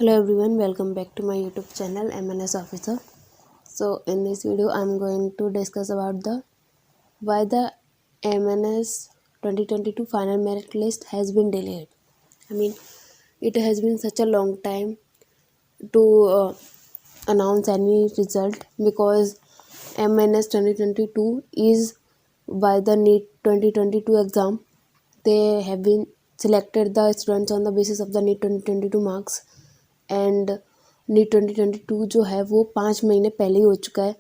Hello everyone, welcome back to my YouTube channel MNS Officer. So in this video I'm going to discuss about the why the MNS 2022 final merit list has been delayed. I mean, it has been such a long time to announce any result because MNS 2022 is by the NEET 2022 exam. They have been selected the students on the basis of the NEET 2022 marks and NEET 2022 जो है वो 5 महीने पहले ही हो चुका है।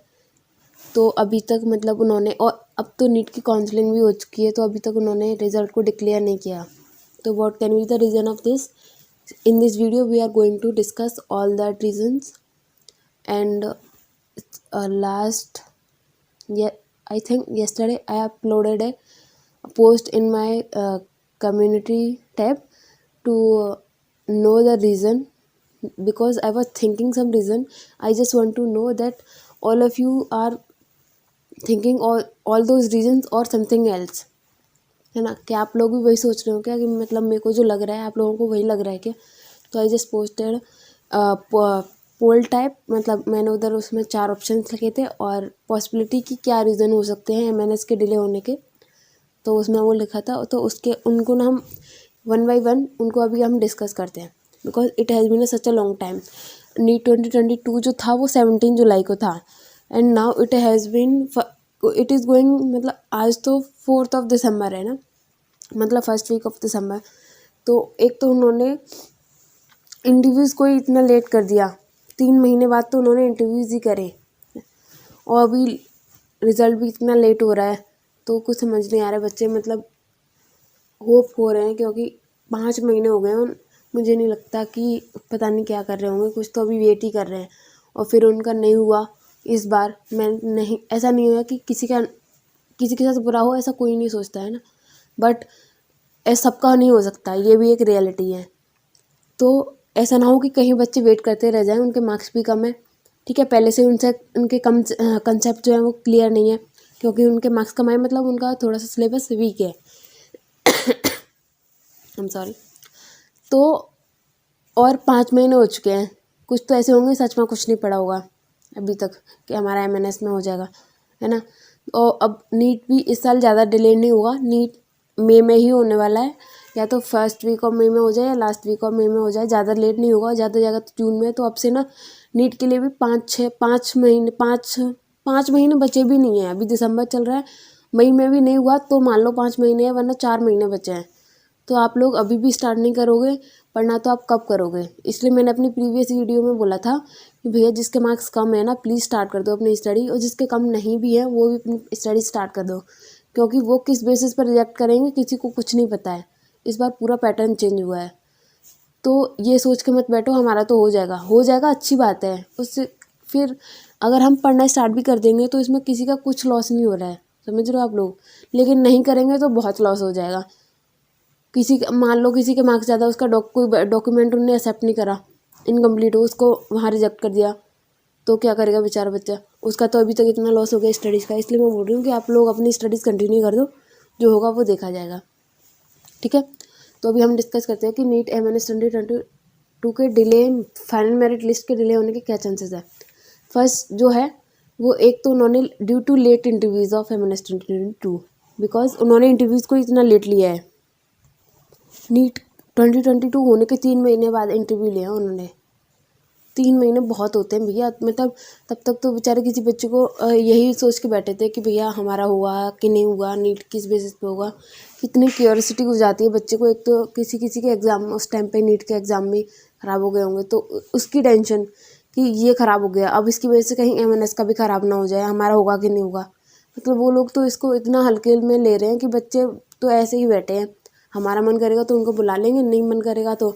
तो अभी तक मतलब उन्होंने, और अब तो नीट की काउंसलिंग भी हो चुकी है, तो अभी तक उन्होंने रिज़ल्ट को डिक्लेयर नहीं किया। तो what can be the reason of this? In this video we are going to discuss all that reasons and last I think yesterday I uploaded a post in my community tab to know the reason, because I was thinking some reason. I just want to know that all of you are thinking all those reasons or something else, है ना? क्या आप लोग भी वही सोच रहे हो क्या कि मतलब मेरे को जो लग रहा है आप लोगों को वही लग रहा है क्या? तो I just posted poll type, मतलब मैंने उधर उसमें 4 ऑप्शंस लिखे थे और पॉसिबिलिटी की क्या रीज़न हो सकते हैं MNS के डिले होने के, तो उसमें वो लिखा था। तो उसके उनको ना हम 1 बाई 1 उनको अभी हम डिस्कस करते हैं, because it has been such a long time. NEET 2022 जो था वो 17 जुलाई को था and now it has been it is going, मतलब आज तो 4th ऑफ दिसंबर है ना, मतलब फर्स्ट वीक ऑफ दिसंबर। तो एक तो उन्होंने इंटरव्यूज़ को ही इतना लेट कर दिया, 3 महीने बाद तो उन्होंने इंटरव्यूज़ ही करे, और अभी रिज़ल्ट भी इतना लेट हो रहा है। तो कुछ समझ नहीं आ रहा है, बच्चे मतलब होप हो रहे हैं क्योंकि 5 महीने हो गए हैं। मुझे नहीं लगता कि पता नहीं क्या कर रहे होंगे, कुछ तो अभी वेट ही कर रहे हैं। और फिर उनका नहीं हुआ इस बार, मैं नहीं, ऐसा नहीं हुआ कि किसी के साथ बुरा हो, ऐसा कोई नहीं सोचता है ना, बट ऐसा सबका नहीं हो सकता, ये भी एक रियलिटी है। तो ऐसा ना हो कि कहीं बच्चे वेट करते रह जाएं, उनके मार्क्स भी कम है, ठीक है, पहले से उनसे उनके कम कंसेप्ट जो है वो क्लियर नहीं है क्योंकि उनके मार्क्स कम आए, मतलब उनका थोड़ा सा सिलेबस वीक है। I am sorry. तो और 5 महीने हो चुके हैं, कुछ तो ऐसे होंगे सच में कुछ नहीं पड़ा होगा अभी तक कि हमारा MNS में हो जाएगा, है ना। और अब नीट भी इस साल ज़्यादा डिले नहीं होगा, नीट मई में ही होने वाला है, या तो फर्स्ट वीक ऑफ मई में हो जाए या लास्ट वीक ऑफ मई में हो जाए, ज़्यादा लेट नहीं होगा, ज़्यादा जाएगा तो जून में। तो अब से ना नीट के लिए भी 5 महीने बचे भी नहीं हैं, अभी दिसंबर चल रहा है, मई में भी नहीं हुआ तो मान लो 5 महीने है, वरना 4 महीने बचे हैं। तो आप लोग अभी भी स्टार्ट नहीं करोगे पढ़ना तो आप कब करोगे? इसलिए मैंने अपनी प्रीवियस वीडियो में बोला था कि भैया जिसके मार्क्स कम है ना, प्लीज़ स्टार्ट कर दो अपनी स्टडी, और जिसके कम नहीं भी है वो भी अपनी स्टडी स्टार्ट कर दो, क्योंकि वो किस बेसिस पर रिजेक्ट करेंगे किसी को कुछ नहीं पता है। इस बार पूरा पैटर्न चेंज हुआ है, तो ये सोच के मत बैठो हमारा तो हो जाएगा, अच्छी बात है। उससे फिर अगर हम पढ़ना स्टार्ट भी कर देंगे तो इसमें किसी का कुछ लॉस नहीं हो रहा है, समझ रहे हो आप लोग, लेकिन नहीं करेंगे तो बहुत लॉस हो जाएगा। किसी का मान लो किसी के मार्क्स ज़्यादा, उसका कोई डॉक्यूमेंट उन्होंने एक्सेप्ट नहीं करा, इनकम्प्लीट हो, उसको वहाँ रिजेक्ट कर दिया, तो क्या करेगा बेचारा बच्चा? उसका तो अभी तक इतना लॉस हो गया स्टडीज़ का। इसलिए मैं बोल रही हूँ कि आप लोग अपनी स्टडीज़ कंटिन्यू कर दो, जो होगा वो देखा जाएगा, ठीक है। तो अभी हम डिस्कस करते हैं कि नीट MNS 2022 के डिले, फाइनल मेरिट लिस्ट के डिले होने के क्या चांसेस है। फर्स्ट जो है वो, एक तो उन्होंने due to late interviews of MNS 2022, because उन्होंने इंटरव्यूज़ को इतना लेट लिया है। नीट 2022 होने के 3 महीने बाद इंटरव्यू लिया उन्होंने। 3 महीने बहुत होते हैं भैया, मतलब तब तक तो बेचारे किसी बच्चे को यही सोच के बैठे थे कि भैया हमारा हुआ कि नहीं हुआ, नीट किस बेसिस पे होगा। कितनी क्यूरियोसिटी हो जाती है बच्चे को। एक तो किसी के एग्ज़ाम उस टाइम पे नीट के एग्ज़ाम में ख़राब हो गए होंगे तो उसकी टेंशन कि ये ख़राब हो गया, अब इसकी वजह से कहीं MNS का भी ख़राब ना हो जाए, हमारा होगा कि नहीं होगा। मतलब वो लोग तो इसको इतना हल्के में ले रहे हैं कि बच्चे तो ऐसे ही बैठे हैं, हमारा मन करेगा तो उनको बुला लेंगे, नहीं मन करेगा तो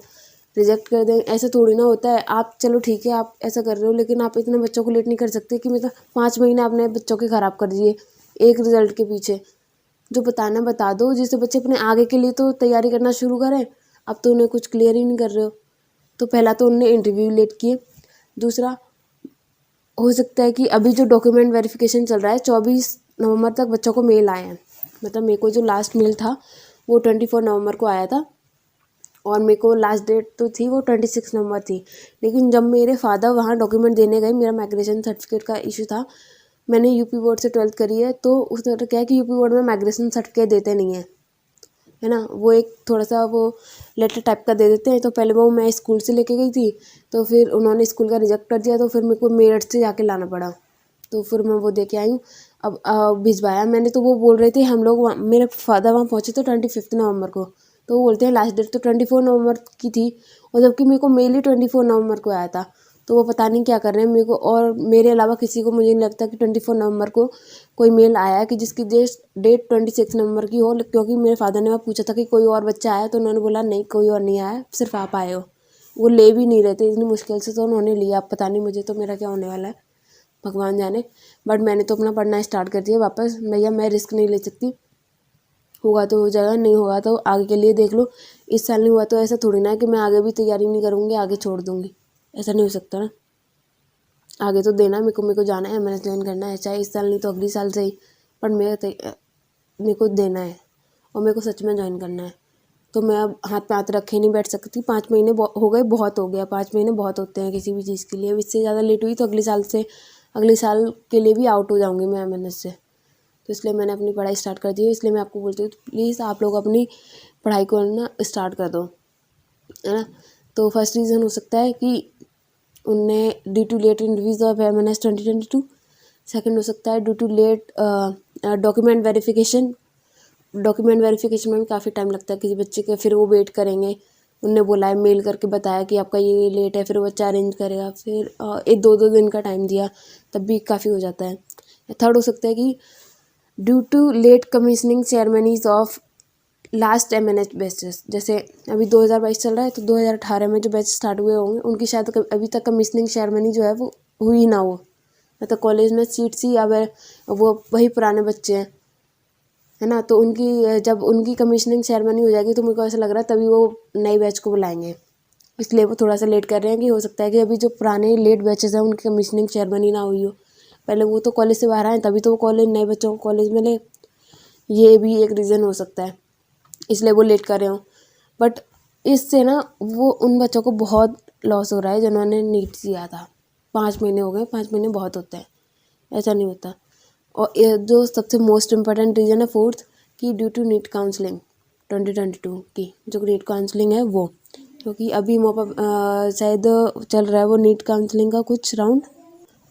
रिजेक्ट कर देंगे। ऐसे थोड़ी ना होता है। आप चलो ठीक है आप ऐसा कर रहे हो, लेकिन आप इतने बच्चों को लेट नहीं कर सकते कि मतलब 5 महीने आपने बच्चों के ख़राब कर दिए एक रिज़ल्ट के पीछे। जो बताना बता दो, जिससे बच्चे अपने आगे के लिए तो तैयारी करना शुरू करें। अब तो उन्हें कुछ क्लियर ही नहीं कर रहे हो। तो पहला तो उनने इंटरव्यू लेट किए। दूसरा, हो सकता है कि अभी जो डॉक्यूमेंट वेरिफिकेशन चल रहा है 24 नवंबर तक बच्चों को मेल आए हैं, मतलब मेरे को जो लास्ट मेल था वो 24 नवंबर को आया था, और मेरे को लास्ट डेट तो थी वो 26 नवंबर थी। लेकिन जब मेरे फादर वहाँ डॉक्यूमेंट देने गए, मेरा माइग्रेशन सर्टिफिकेट का इशू था, मैंने यूपी बोर्ड से 12th करी है, तो उसने क्या है कि यूपी बोर्ड में माइग्रेशन सर्टिफिकेट देते नहीं हैं, है ना। वो एक थोड़ा सा वो लेटर टाइप का दे देते हैं। तो पहले वो मैं स्कूल से लेके गई थी, तो फिर उन्होंने स्कूल का रिजेक्ट कर दिया, तो फिर मेरे को मेरठ से जाके लाना पड़ा। तो फिर मैं वो दे के आई हूँ। अब भिजवाया मैंने, तो वो बोल रहे थे हम लोग मेरे फादर वहाँ पहुँचे तो 25 नवंबर को, तो वो बोलते हैं लास्ट डेट तो 24 नवंबर की थी, और जबकि मेरे को मेल ही 24 नवंबर को आया था। तो वो पता नहीं क्या कर रहे हैं मेरे को, और मेरे अलावा किसी को मुझे नहीं लगता कि 24 नवंबर को कोई मेल आया है कि जिसकी डेट 26 नवंबर की हो। क्योंकि मेरे फादर ने वहाँ पूछा था कि कोई और बच्चा आया, तो उन्होंने बोला नहीं कोई और नहीं आया, सिर्फ आप आए हो। वो ले भी नहीं रहे थे इतनी मुश्किल से, तो उन्होंने लिया। अब पता नहीं मुझे तो मेरा क्या होने वाला है, भगवान जाने। बट मैंने तो अपना पढ़ना स्टार्ट कर दिया वापस। भैया मैं रिस्क नहीं ले सकती, होगा तो हो जाएगा, नहीं होगा तो आगे के लिए देख लो। इस साल नहीं हुआ तो ऐसा थोड़ी ना है कि मैं आगे भी तैयारी नहीं करूँगी, आगे छोड़ दूँगी, ऐसा नहीं हो सकता ना। आगे तो देना मेरे को जाना है, मैंने ज्वाइन करना है, चाहे इस साल नहीं तो अगले साल से ही, पर मेरे को देना है और मेरे को सच में ज्वाइन करना है। तो मैं अब हाथ पे हाथ रखे नहीं बैठ सकती। 5 महीने हो गए, बहुत हो गया। 5 महीने बहुत होते हैं किसी भी चीज़ के लिए। अब इससे ज़्यादा लेट हुई तो अगले साल के लिए भी आउट हो जाऊँगी मैं एमएनएस से। तो इसलिए मैंने अपनी पढ़ाई स्टार्ट कर दी है। इसलिए मैं आपको बोलती हूँ प्लीज़ आप लोग अपनी पढ़ाई को ना स्टार्ट कर दो, है ना। तो फर्स्ट रीज़न हो सकता है कि उनने due to late interviews of MNS 2022। Second हो सकता है due to late document verification. Document verification में भी काफ़ी टाइम लगता है किसी बच्चे के, फिर वो वेट करेंगे। उनने बोला है, मेल करके बताया कि आपका ये लेट है, फिर वो बच्चा अरेंज करेगा, फिर 1-2 दिन का टाइम दिया, तब भी काफ़ी हो जाता है। थर्ड हो सकता है कि due to late commissioning ceremonies of last MNS batches. जैसे अभी 2022 चल रहा है, तो 2018 में जो बैच स्टार्ट हुए होंगे उनकी शायद अभी तक कमीशनिंग सेरेमनी जो है वो हुई ना हो, मतलब कॉलेज में सीट्स ही अब वो वही पुराने बच्चे हैं, है ना। तो जब उनकी कमीशनिंग सेरेमनी हो जाएगी तो मेरे को ऐसा लग रहा है तभी वो नई बैच को बुलाएंगे। इसलिए वो थोड़ा सा लेट कर रहे हैं कि हो सकता है कि अभी जो पुराने लेट बैचेस हैं उनकी कमीशनिंग सेरेमनी ना हुई हो, पहले वो तो कॉलेज से बाहर आए तभी तो वो कॉलेज नए बच्चों को कॉलेज में ले। ये भी एक रीज़न हो सकता है, इसलिए वो लेट कर रहे हो। बट इससे ना वो उन बच्चों को बहुत लॉस हो रहा है जिन्होंने नीट दिया था। 5 महीने हो गए, 5 महीने बहुत होते हैं, ऐसा नहीं होता। और जो सबसे मोस्ट इम्पॉर्टेंट रीज़न है फोर्थ, कि ड्यू टू नीट काउंसलिंग 2022 की जो नीट काउंसलिंग है वो, क्योंकि अभी शायद चल रहा है वो नीट काउंसलिंग का कुछ राउंड।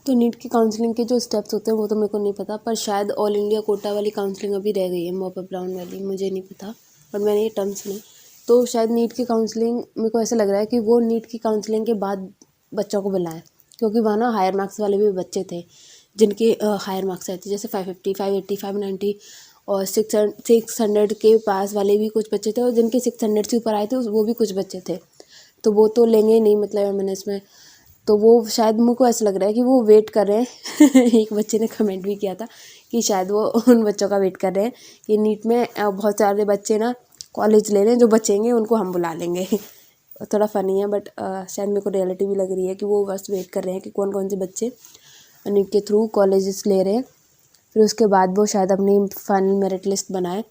तो नीट की काउंसलिंग के जो स्टेप्स होते हैं वो तो मेरे को नहीं पता, पर शायद ऑल इंडिया कोटा वाली काउंसलिंग अभी रह गई है, मॉपअप राउंड वाली, मुझे नहीं पता, पर मैंने ये टर्म सुने। तो शायद नीट की काउंसलिंग, मेरे को ऐसा लग रहा है कि वो नीट की काउंसलिंग के बाद बच्चों को बुलाएं, क्योंकि वहाँ ना हायर मार्क्स वाले भी बच्चे थे जिनके हायर मार्क्स आए थे, जैसे 550, 580, 590 और 600 के पास वाले भी कुछ बच्चे थे, और जिनके 600 से ऊपर आए थे वो भी कुछ बच्चे थे। तो वो तो लेंगे नहीं, मतलब एमएनएस में। तो वो शायद मेरे को ऐसा लग रहा है कि वो वेट कर रहे हैं एक बच्चे ने कमेंट भी किया था कि शायद वो उन बच्चों का वेट कर रहे हैं कि नीट में बहुत सारे बच्चे ना कॉलेज ले लें, जो बचेंगे उनको हम बुला लेंगे। थोड़ा फ़नी है, बट शायद मेरे को रियलिटी भी लग रही है कि वो बस वेट कर रहे हैं कि कौन कौन से बच्चे नीट के थ्रू कॉलेजेस ले रहे हैं, फिर उसके बाद वो शायद अपनी फाइनल मेरिट लिस्ट बनाए।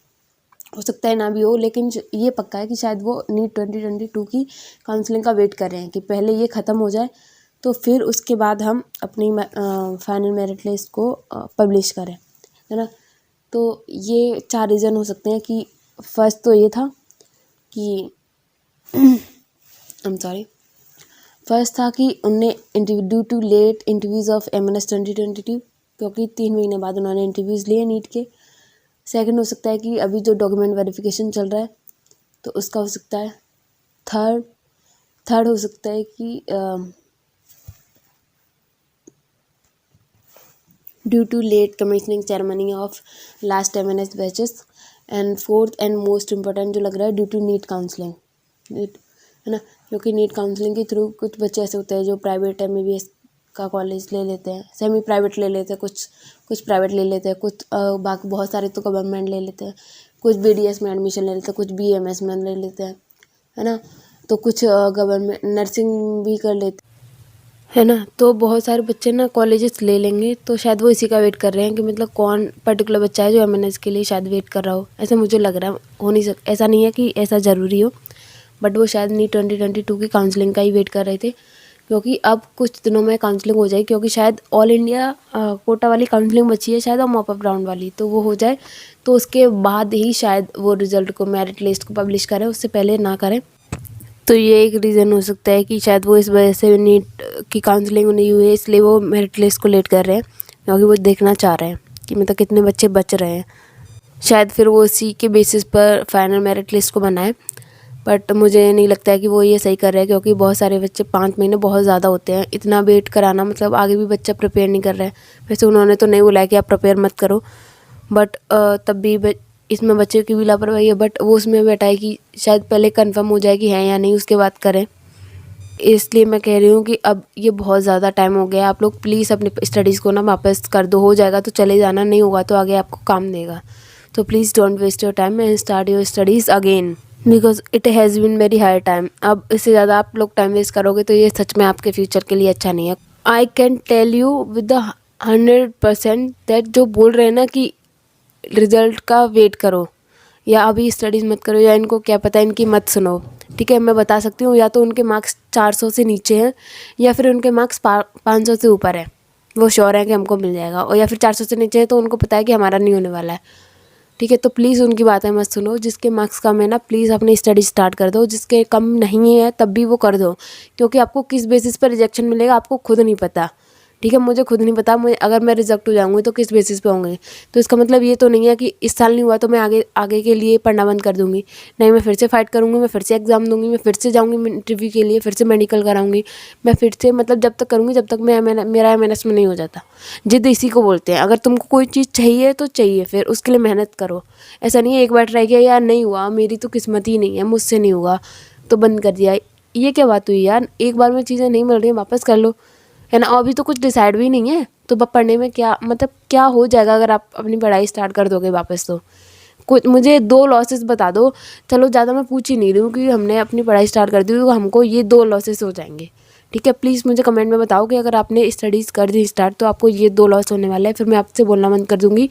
हो सकता है ना भी हो, लेकिन ये पक्का है कि शायद वो नीट 2022 की काउंसलिंग का वेट कर रहे हैं कि पहले ये ख़त्म हो जाए, तो फिर उसके बाद हम अपनी फाइनल मेरिट लिस्ट को पब्लिश करें, है ना। तो ये 4 रीज़न हो सकते हैं कि फर्स्ट तो ये था कि फर्स्ट था कि उनने due to late interviews of MNS 2022, क्योंकि 3 महीने बाद उन्होंने इंटरव्यूज़ लिए नीट के। सेकंड हो सकता है कि अभी जो डॉक्यूमेंट वेरिफिकेशन चल रहा है तो उसका हो सकता है। थर्ड हो सकता है कि due to late commissioning ceremony of last MNS batches. And fourth and most important जो लग रहा है ड्यू टू नीट काउंसलिंग, है ना। क्योंकि नीट काउंसलिंग के थ्रू कुछ बच्चे ऐसे होते हैं जो प्राइवेट एमबीबीएस का कॉलेज ले लेते हैं, सेमी प्राइवेट ले लेते हैं, कुछ प्राइवेट ले लेते हैं, कुछ बाकी बहुत सारे तो गवर्नमेंट ले लेते हैं, कुछ बीडीएस में एडमिशन ले लेते हैं, कुछ बीएमएस में ले लेते हैं, है ना। तो कुछ गवर्नमेंट नर्सिंग भी कर लेते है ना। तो बहुत सारे बच्चे ना कॉलेजेस ले लेंगे, तो शायद वो इसी का वेट कर रहे हैं कि मतलब कौन पर्टिकुलर बच्चा है जो एमएनएस के लिए शायद वेट कर रहा हो, ऐसा मुझे लग रहा है। हो नहीं ऐसा नहीं है कि ऐसा ज़रूरी हो, बट वो शायद नीट 2022 की काउंसलिंग का ही वेट कर रहे थे, क्योंकि अब कुछ दिनों में काउंसलिंग हो जाए, क्योंकि शायद ऑल इंडिया कोटा वाली काउंसलिंग बची है शायद, और मॉपअप राउंड वाली, तो वो हो जाए तो उसके बाद ही शायद वो रिज़ल्ट को, मेरिट लिस्ट को पब्लिश करें, उससे पहले ना करें। तो ये एक रीज़न हो सकता है कि शायद वो इस वजह से नीट की काउंसलिंग नहीं हुई है, इसलिए वो मेरिट लिस्ट को लेट कर रहे हैं, क्योंकि वो देखना चाह रहे हैं कि मतलब कितने बच्चे बच रहे हैं। शायद फिर वो उसी के बेसिस पर फाइनल मेरिट लिस्ट को बनाए, बट मुझे नहीं लगता है कि वो ये सही कर रहे हैं, क्योंकि बहुत सारे बच्चे, 5 महीने बहुत ज़्यादा होते हैं, इतना वेट कराना मतलब आगे भी बच्चा प्रिपेयर नहीं कर रहा है। वैसे उन्होंने तो नहीं बोला है कि आप प्रिपेयर मत करो, बट तब भी इसमें बच्चे की भी लापरवाही है, बट वो उसमें बैठा है कि शायद पहले कंफर्म हो जाए कि है या नहीं, उसके बाद करें। इसलिए मैं कह रही हूँ कि अब ये बहुत ज़्यादा टाइम हो गया, आप लोग प्लीज़ अपनी स्टडीज़ को ना वापस कर दो, हो जाएगा तो चले जाना, नहीं होगा तो आगे आपको काम देगा। तो please don't waste your time and start your studies again, because it has been very high time. अब इससे ज़्यादा आप लोग टाइम वेस्ट करोगे तो ये सच में आपके फ्यूचर के लिए अच्छा नहीं है। I can tell you with 100% that जो बोल रहे हैं ना कि रिज़ल्ट का वेट करो या अभी स्टडीज़ मत करो या इनको क्या पता, इनकी मत सुनो, ठीक है। मैं बता सकती हूँ, या तो उनके मार्क्स 400 से नीचे हैं या फिर उनके मार्क्स 500 से ऊपर है, वो श्योर है कि हमको मिल जाएगा, और या फिर 400 से नीचे है तो उनको पता है कि हमारा नहीं होने वाला है, ठीक है। तो प्लीज़ उनकी बातें मत सुनो। जिसके मार्क्स कम है ना, प्लीज़ अपनी स्टडी स्टार्ट कर दो, जिसके कम नहीं है तब भी वो कर दो, क्योंकि आपको किस बेसिस पर रिजेक्शन मिलेगा आपको खुद नहीं पता, ठीक है। मुझे खुद नहीं पता, मुझे अगर मैं रिजेक्ट हो जाऊँगी तो किस बेसिस पे होंगे, तो इसका मतलब ये तो नहीं है कि इस साल नहीं हुआ तो मैं आगे के लिए पढ़ना बंद कर दूँगी। नहीं, मैं फिर से फाइट करूँगी, मैं फिर से एग्ज़ाम दूँगी, मैं फिर से जाऊँगी इंटरव्यू के लिए, फिर से मेडिकल कराऊँगी, मैं फिर से मतलब जब तक करूँगी जब तक मेरा MNS में नहीं हो जाता। जिद इसी को बोलते हैं। अगर तुमको कोई चीज़ चाहिए तो चाहिए, फिर उसके लिए मेहनत करो। ऐसा नहीं है एक बार ट्राई किया यार नहीं हुआ, मेरी तो किस्मत ही नहीं है, मुझसे नहीं होगा तो बंद कर दिया। ये क्या बात हुई यार, एक बार में चीज़ें नहीं मिल रही वापस कर लो, है ना। अभी तो कुछ डिसाइड भी नहीं है, तो पढ़ने में क्या मतलब क्या हो जाएगा अगर आप अपनी पढ़ाई स्टार्ट कर दोगे वापस। तो कुछ मुझे 2 लॉसेस बता दो, चलो ज़्यादा मैं पूछ ही नहीं रही हूँ कि हमने अपनी पढ़ाई स्टार्ट कर दी तो हमको ये 2 लॉसेस हो जाएंगे, ठीक है। प्लीज़ मुझे कमेंट में बताओ कि अगर आपने स्टडीज़ कर दी स्टार्ट तो आपको ये 2 लॉस होने वाले हैं, फिर मैं आपसे बोलना बंद कर दूँगी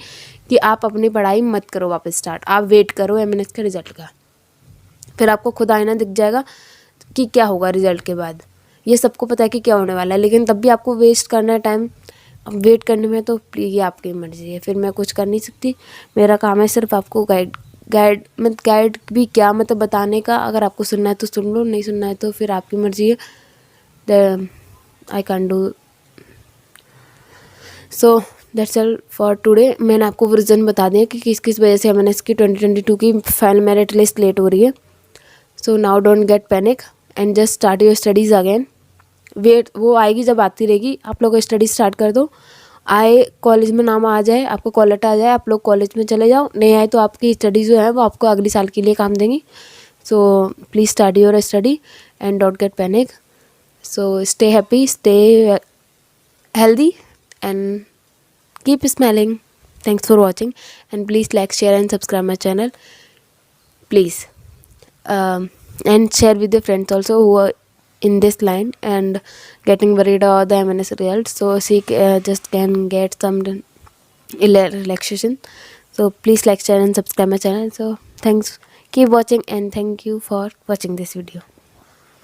कि आप अपनी पढ़ाई मत करो वापस स्टार्ट, आप वेट करो MNS के रिज़ल्ट का, फिर आपको खुद आईना दिख जाएगा कि क्या होगा रिज़ल्ट के बाद। ये सबको पता है कि क्या होने वाला है, लेकिन तब भी आपको वेस्ट करना है टाइम। अब वेट करने में तो प्लीज़ ये आपकी मर्ज़ी है, फिर मैं कुछ कर नहीं सकती। मेरा काम है सिर्फ आपको गाइड भी क्या मतलब बताने का। अगर आपको सुनना है तो सुन लो, नहीं सुनना है तो फिर आपकी मर्ज़ी है। I can do so that's all for today. मैंने आपको वो रीज़न बता दिया कि किस किस वजह से MNS की 2022 की फाइनल मेरिट लिस्ट लेट हो रही है। So now don't get panic and just start your studies again. Wait वो आएगी जब आती रहेगी, आप लोग स्टडी स्टार्ट कर दो। आए कॉलेज में नाम आ जाए, आपको कॉल लेटर आ जाए, आप लोग कॉलेज में चले जाओ। नहीं आए तो आपकी स्टडी जो है वो आपको अगले साल के लिए काम देंगी। So please start your study and don't get panic. So stay happy, stay healthy and keep smiling. Thanks for watching and please like, share and subscribe my channel, please. And share with your friends also who are in this line and getting worried about the MNS results, so she just can get some relaxation. So please like, share and subscribe my channel. So thanks, keep watching and thank you for watching this video.